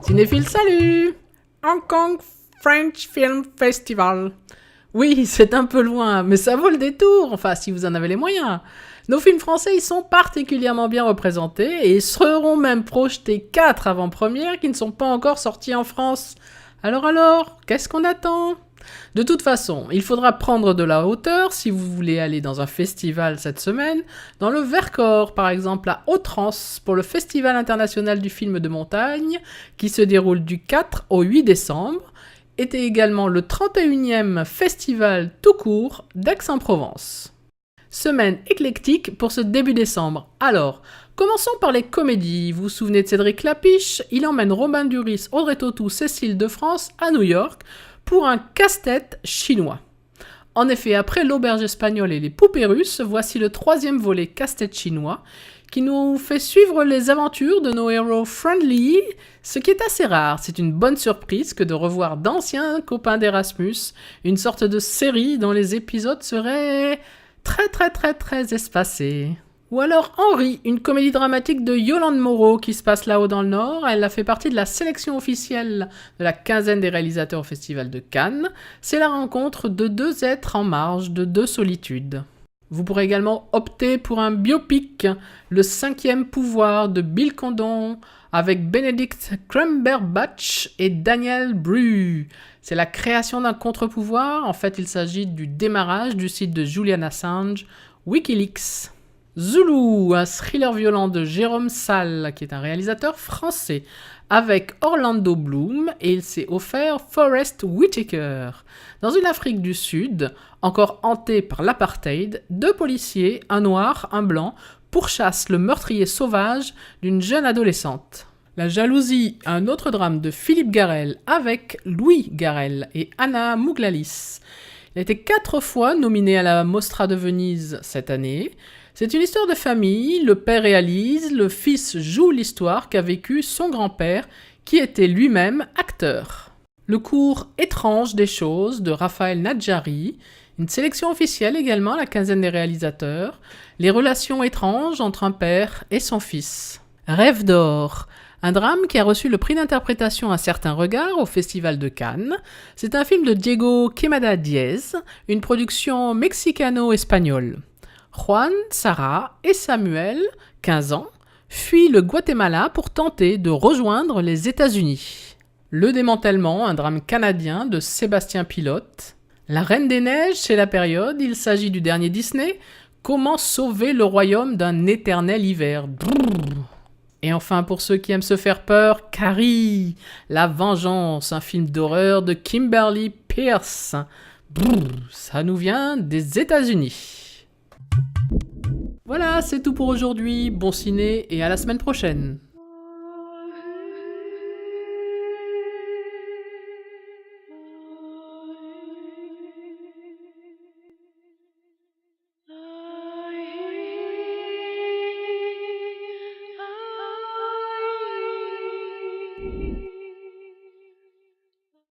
Cinéphile, salut! Hong Kong French Film Festival. Oui, c'est un peu loin, mais ça vaut le détour, enfin si vous en avez les moyens. Nos films français y sont particulièrement bien représentés et seront même projetés 4 avant-premières qui ne sont pas encore sortis en France. Alors, qu'est-ce qu'on attend ? De toute façon, il faudra prendre de la hauteur si vous voulez aller dans un festival cette semaine, dans le Vercors par exemple à Autrans pour le Festival international du film de montagne qui se déroule du 4 au 8 décembre, était également le 31e festival tout court d'Aix-en-Provence. Semaine éclectique pour ce début décembre. Alors, commençons par les comédies. Vous vous souvenez de Cédric Lapiche ? Il emmène Robin Duris, Audrey Tautou, Cécile de France à New York pour un casse-tête chinois. En effet, après l'auberge espagnole et les poupées russes, voici le 3e volet casse-tête chinois qui nous fait suivre les aventures de nos héros friendly, ce qui est assez rare. C'est une bonne surprise que de revoir d'anciens copains d'Erasmus, une sorte de série dont les épisodes seraient très espacés. Ou alors Henri, une comédie dramatique de Yolande Moreau qui se passe là-haut dans le Nord. Elle a fait partie de la sélection officielle de la quinzaine des réalisateurs au Festival de Cannes. C'est la rencontre de deux êtres en marge de deux solitudes. Vous pourrez également opter pour un biopic, Le 5e pouvoir de Bill Condon, avec Benedict Cumberbatch et Daniel Bru. C'est la création d'un contre-pouvoir. En fait, il s'agit du démarrage du site de Julian Assange, Wikileaks. Zulu, un thriller violent de Jérôme Salle, qui est un réalisateur français, avec Orlando Bloom, et il s'est offert Forest Whitaker. Dans une Afrique du Sud, encore hantée par l'apartheid, deux policiers, un noir, un blanc, pourchassent le meurtrier sauvage d'une jeune adolescente. La jalousie, un autre drame de Philippe Garrel, avec Louis Garrel et Anna Mouglalis. Il a été 4 fois nominé à la Mostra de Venise cette année. C'est une histoire de famille, le père réalise, le fils joue l'histoire qu'a vécue son grand-père, qui était lui-même acteur. Le cours étrange des choses de Raphaël Nadjari, une sélection officielle également à la quinzaine des réalisateurs, les relations étranges entre un père et son fils. Rêve d'or, un drame qui a reçu le prix d'interprétation Un certain regard au Festival de Cannes. C'est un film de Diego Quemada Diez, une production mexicano-espagnole. Juan, Sarah et Samuel, 15 ans, fuient le Guatemala pour tenter de rejoindre les États-Unis. Le démantèlement, un drame canadien de Sébastien Pilote. La Reine des Neiges, c'est la période, il s'agit du dernier Disney. Comment sauver le royaume d'un éternel hiver ? Et enfin, pour ceux qui aiment se faire peur, Carrie, La Vengeance, un film d'horreur de Kimberly Pierce. Ça nous vient des États-Unis. Voilà, c'est tout pour aujourd'hui. Bon ciné et à la semaine prochaine.